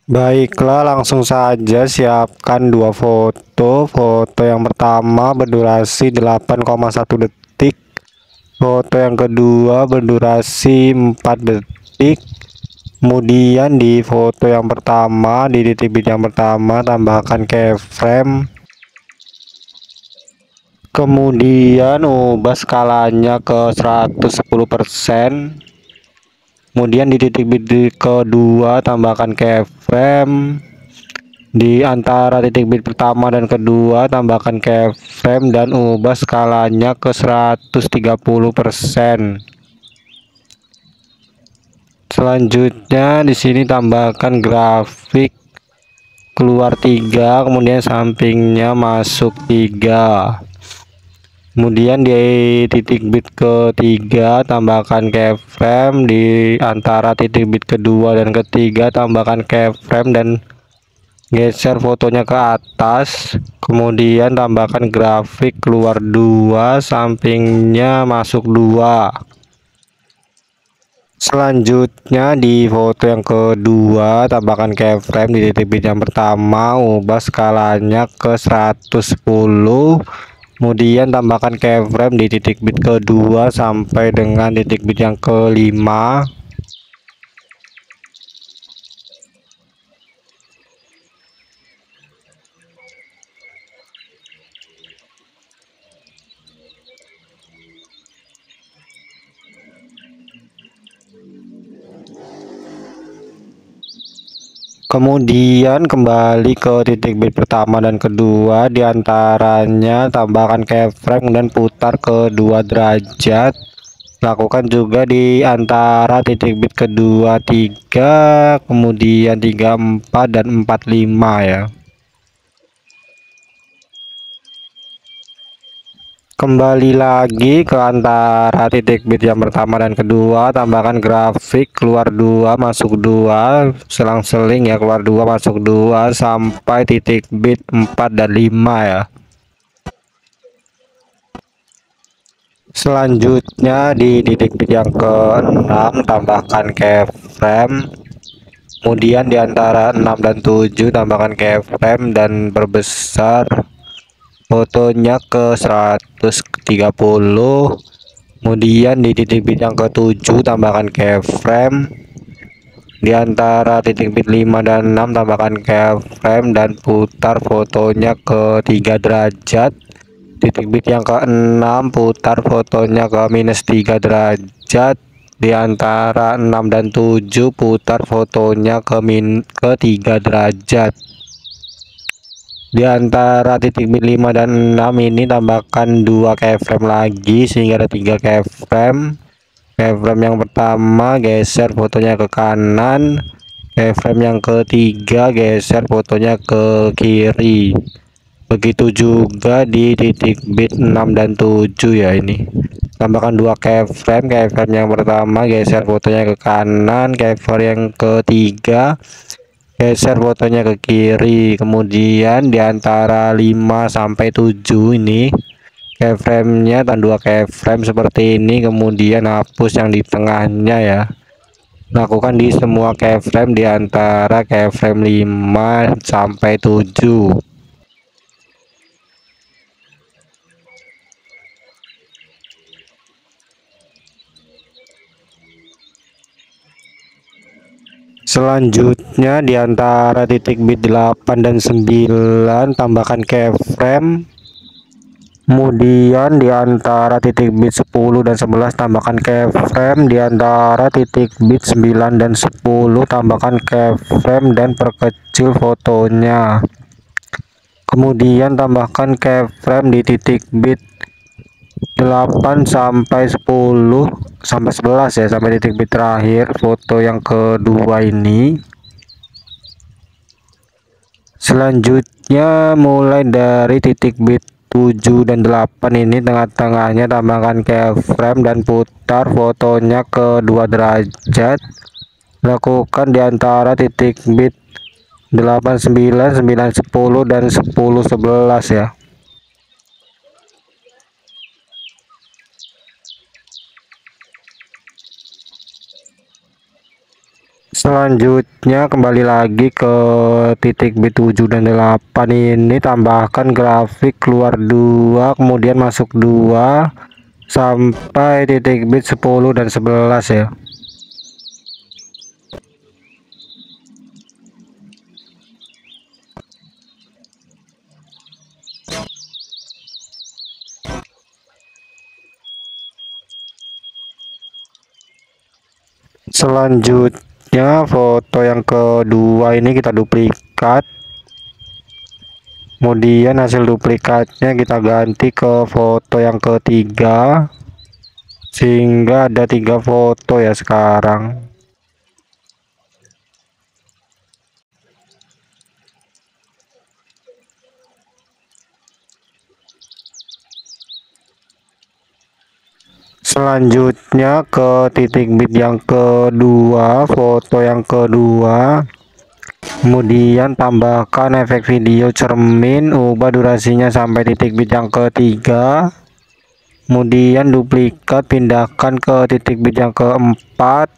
Baiklah, langsung saja siapkan dua foto. Foto yang pertama berdurasi 8,1 detik. Foto yang kedua berdurasi 4 detik. Kemudian di foto yang pertama, di titik bit yang pertama, tambahkan keyframe. Kemudian ubah skalanya ke 110%. Kemudian di titik bit kedua, tambahkan keyframe. Di antara titik bit pertama dan kedua, tambahkan keyframe dan ubah skalanya ke 130%. Selanjutnya di sini tambahkan grafik keluar 3, kemudian sampingnya masuk 3. Kemudian di titik bit ketiga, tambahkan keyframe. Di antara titik bit kedua dan ketiga, tambahkan keyframe dan geser fotonya ke atas. Kemudian tambahkan grafik keluar 2, sampingnya masuk 2. Selanjutnya di foto yang kedua, tambahkan keyframe di titik bit yang pertama, ubah skalanya ke 110. Kemudian tambahkan keyframe di titik bit kedua sampai dengan titik bit yang kelima. Kemudian kembali ke titik bit pertama dan kedua, diantaranya tambahkan keyframe dan putar ke 2 derajat. Lakukan juga di antara titik bit kedua 3, kemudian 34 dan 45 ya. Kembali lagi ke antara titik bit yang pertama dan kedua, tambahkan grafik keluar 2 masuk 2, selang-seling ya, keluar 2 masuk 2 sampai titik bit 4 dan 5 ya. Selanjutnya di titik bit yang ke-6, tambahkan keyframe. Kemudian di antara 6 dan 7, tambahkan keyframe dan perbesar fotonya ke 130. Kemudian di titik bit yang ke-7, tambahkan keyframe. Di antara titik bit 5 dan 6, tambahkan keyframe dan putar fotonya ke 3 derajat. Titik bit yang ke-6, putar fotonya ke -3 derajat. Di antara 6 dan 7, putar fotonya ke 3 derajat. Di antara titik bit 5 dan 6 ini tambahkan 2 keyframe lagi sehingga ada 3 keyframe. Keyframe yang pertama geser fotonya ke kanan, keyframe yang ketiga geser fotonya ke kiri. Begitu juga di titik bit 6 dan 7 ya ini. Tambahkan 2 keyframe. Keyframe yang pertama geser fotonya ke kanan, keyframe yang ketiga geser fotonya ke kiri. Kemudian di antara 5 sampai 7 ini keyframe-nya dan 2 keyframe seperti ini, kemudian hapus yang di tengahnya ya. Lakukan di semua keyframe di antara keyframe 5 sampai 7. Selanjutnya di antara titik bit 8 dan 9, tambahkan keyframe. Kemudian di antara titik bit 10 dan 11, tambahkan keyframe. Di antara titik bit 9 dan 10, tambahkan keyframe dan perkecil fotonya. Kemudian tambahkan keyframe di titik bit 8 sampai 10 sampai 11 ya, sampai titik bit terakhir foto yang kedua ini. Selanjutnya mulai dari titik bit 7 dan 8 ini, tengah-tengahnya tambahkan keyframe dan putar fotonya ke 2 derajat. Lakukan di antara titik bit 8 9 9 10 dan 10 11 ya. Selanjutnya kembali lagi ke titik bit 7 dan 8 ini, tambahkan grafik keluar 2 kemudian masuk 2 sampai titik bit 10 dan 11 ya. Selanjutnya foto yang kedua ini kita duplikat, kemudian hasil duplikatnya kita ganti ke foto yang ketiga sehingga ada 3 foto ya sekarang. Selanjutnya ke titik bit yang kedua, foto yang kedua, kemudian tambahkan efek video cermin, ubah durasinya sampai titik bit yang ketiga, kemudian duplikat pindahkan ke titik bit yang keempat,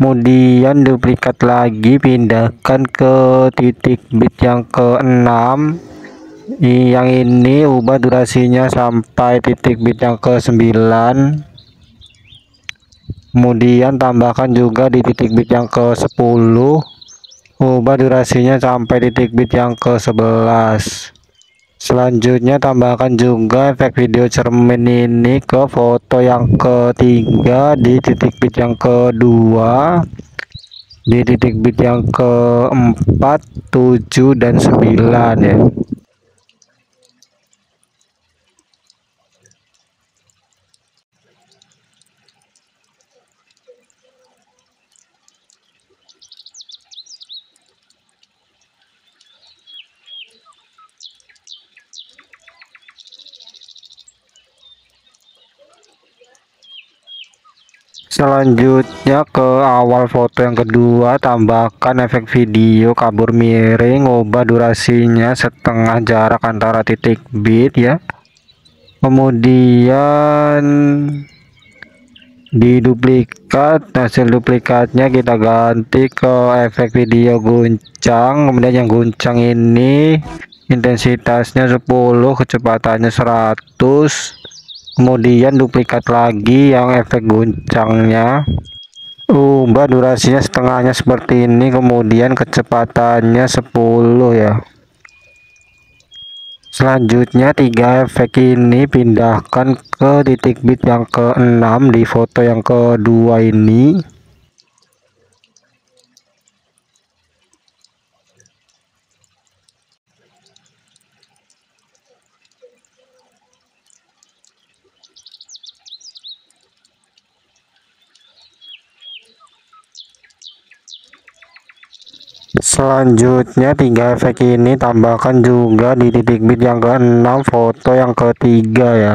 kemudian duplikat lagi pindahkan ke titik bit yang keenam. Yang ini ubah durasinya sampai titik bit yang ke-9, kemudian tambahkan juga di titik bit yang ke-10, ubah durasinya sampai titik bit yang ke-11. Selanjutnya tambahkan juga efek video cermin ini ke foto yang ketiga di titik bit yang kedua, di titik bit yang keempat, 7 dan 9 ya. Selanjutnya ke awal foto yang kedua, tambahkan efek video kabur miring, ubah durasinya setengah jarak antara titik bit ya. Kemudian diduplikat, hasil duplikatnya kita ganti ke efek video guncang, kemudian yang guncang ini intensitasnya 10, kecepatannya 100. Kemudian duplikat lagi yang efek guncangnya, ubah durasinya setengahnya seperti ini, kemudian kecepatannya 10 ya. Selanjutnya 3 efek ini pindahkan ke titik bit yang ke-6 di foto yang kedua ini. Selanjutnya 3 efek ini tambahkan juga di titik bit yang ke-6 foto yang ketiga ya.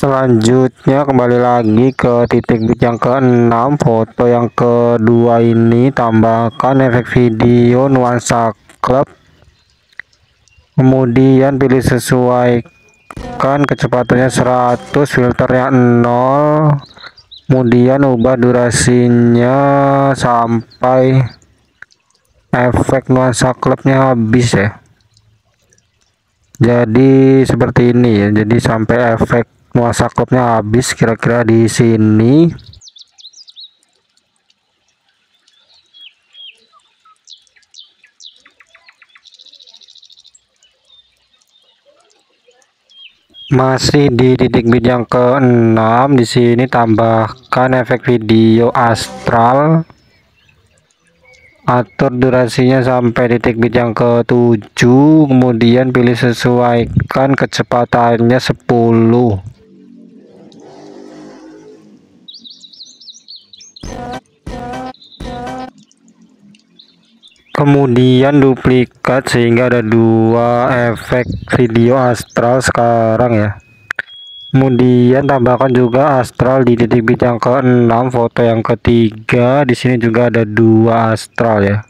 Selanjutnya kembali lagi ke titik bit yang ke-6 foto yang kedua ini, tambahkan efek video nuansa klub, kemudian pilih sesuaikan kecepatannya 100, filternya 0, kemudian ubah durasinya sampai efek nuansa klubnya habis ya. Jadi seperti ini ya, jadi sampai efek nuansa klubnya habis kira-kira di sini. Masih di titik bit yang ke-6, di sini tambahkan efek video astral, atur durasinya sampai titik bit yang ke-7, kemudian pilih sesuaikan kecepatannya 10. kemudian duplikat sehingga ada dua efek video astral sekarang ya. Kemudian tambahkan juga astral di titik bit yang ke-6, foto yang ketiga. Di sini juga ada dua astral ya.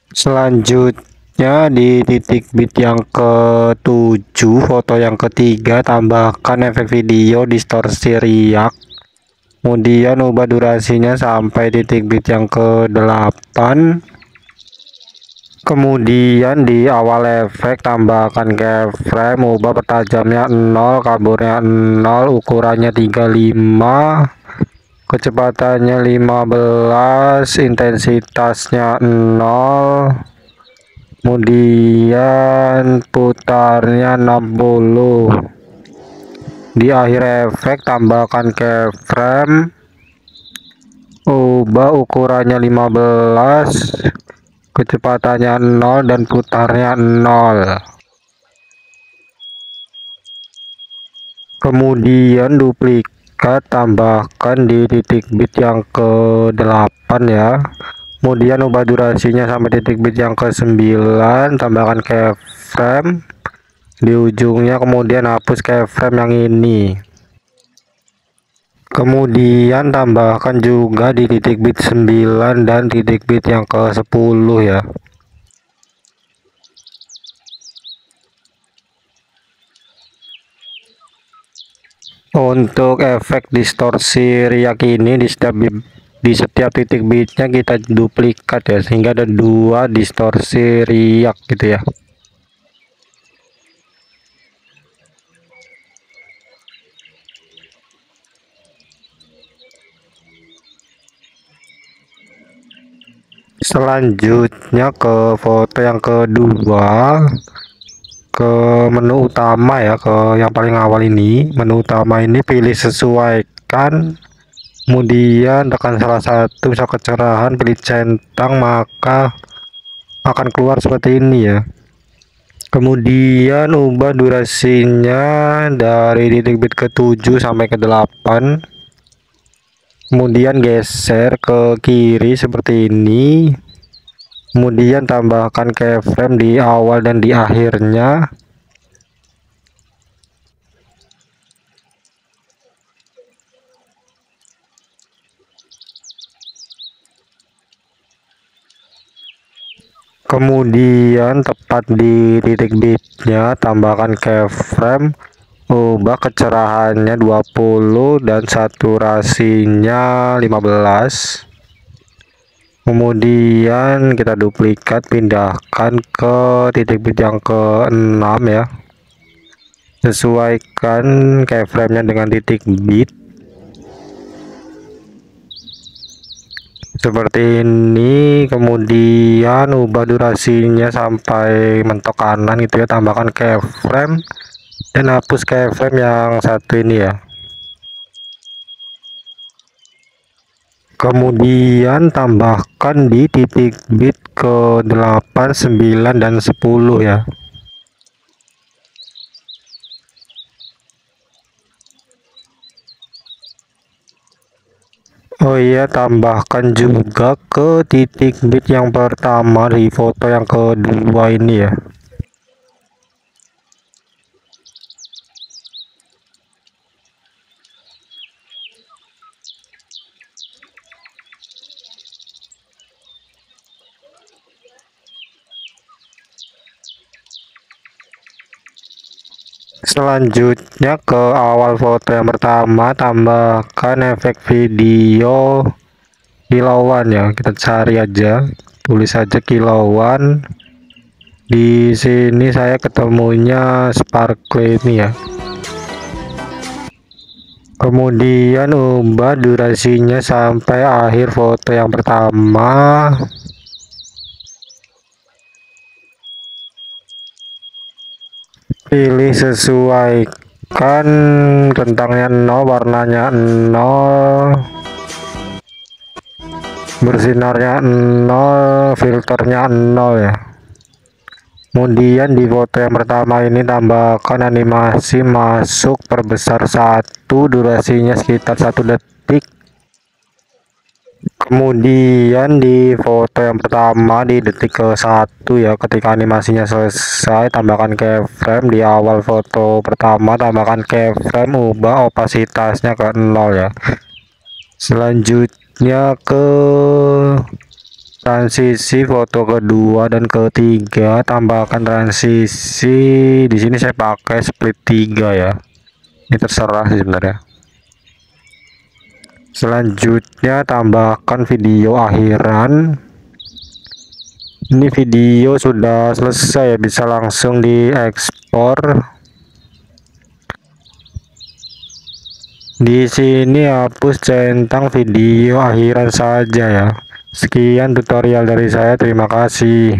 Selanjutnya di titik bit yang ke-7, foto yang ketiga, tambahkan efek video distorsi riak. Kemudian ubah durasinya sampai titik bit yang ke-8. Kemudian di awal efek tambahkan keyframe, ubah pertajamnya 0, kaburnya 0, ukurannya 35, kecepatannya 15, intensitasnya 0, kemudian putarnya 60. Di akhir efek tambahkan keyframe, ubah ukurannya 15, kecepatannya 0 dan putarnya 0. Kemudian duplikat, tambahkan di titik bit yang ke-8 ya. Kemudian ubah durasinya sampai titik bit yang ke-9, tambahkan keyframe di ujungnya, kemudian hapus keyframe yang ini. Kemudian tambahkan juga di titik bit 9 dan titik bit yang ke-10 ya. Untuk efek distorsi riak ini di setiap titik bitnya kita duplikat ya, sehingga ada dua distorsi riak gitu ya. Selanjutnya ke foto yang kedua, ke menu utama ya, ke yang paling awal ini. Menu utama ini pilih sesuaikan, kemudian tekan salah satu, misal kecerahan, pilih centang, maka akan keluar seperti ini ya. Kemudian ubah durasinya dari titik bit ke-7 sampai ke-8, kemudian geser ke kiri seperti ini, kemudian tambahkan keyframe di awal dan di akhirnya. Kemudian tepat di titik bitnya tambahkan keyframe, ubah kecerahannya 20 dan saturasinya 15. Kemudian kita duplikat, pindahkan ke titik bit yang ke-6 ya. Sesuaikan keyframe-nya dengan titik bit seperti ini. Kemudian ubah durasinya sampai mentok kanan gitu ya, tambahkan keyframe dan hapus keyframe yang satu ini ya. Kemudian tambahkan di titik bit ke-8, 9 dan 10 ya. Oh iya, tambahkan juga ke titik bit yang pertama di foto yang kedua ini ya. Selanjutnya ke awal foto yang pertama, tambahkan efek video kilauan ya. Kita cari aja, tulis aja kilauan. Di sini saya ketemunya sparkle ini ya. Kemudian ubah durasinya sampai akhir foto yang pertama. Pilih sesuaikan, rentangnya 0, warnanya 0, bersinarnya 0, filternya 0 ya. Kemudian di foto yang pertama ini tambahkan animasi masuk perbesar 1, durasinya sekitar 1 detik. Kemudian di foto yang pertama di detik ke-1 ya, ketika animasinya selesai tambahkan keyframe. Di awal foto pertama tambahkan keyframe, ubah opasitasnya ke 0 ya. Selanjutnya ke transisi foto kedua dan ketiga, tambahkan transisi. Di sini saya pakai split 3 ya, ini terserah sih sebenarnya. Selanjutnya tambahkan video akhiran. Ini video sudah selesai ya, bisa langsung diekspor. Di sini hapus centang video akhiran saja ya. Sekian tutorial dari saya, terima kasih.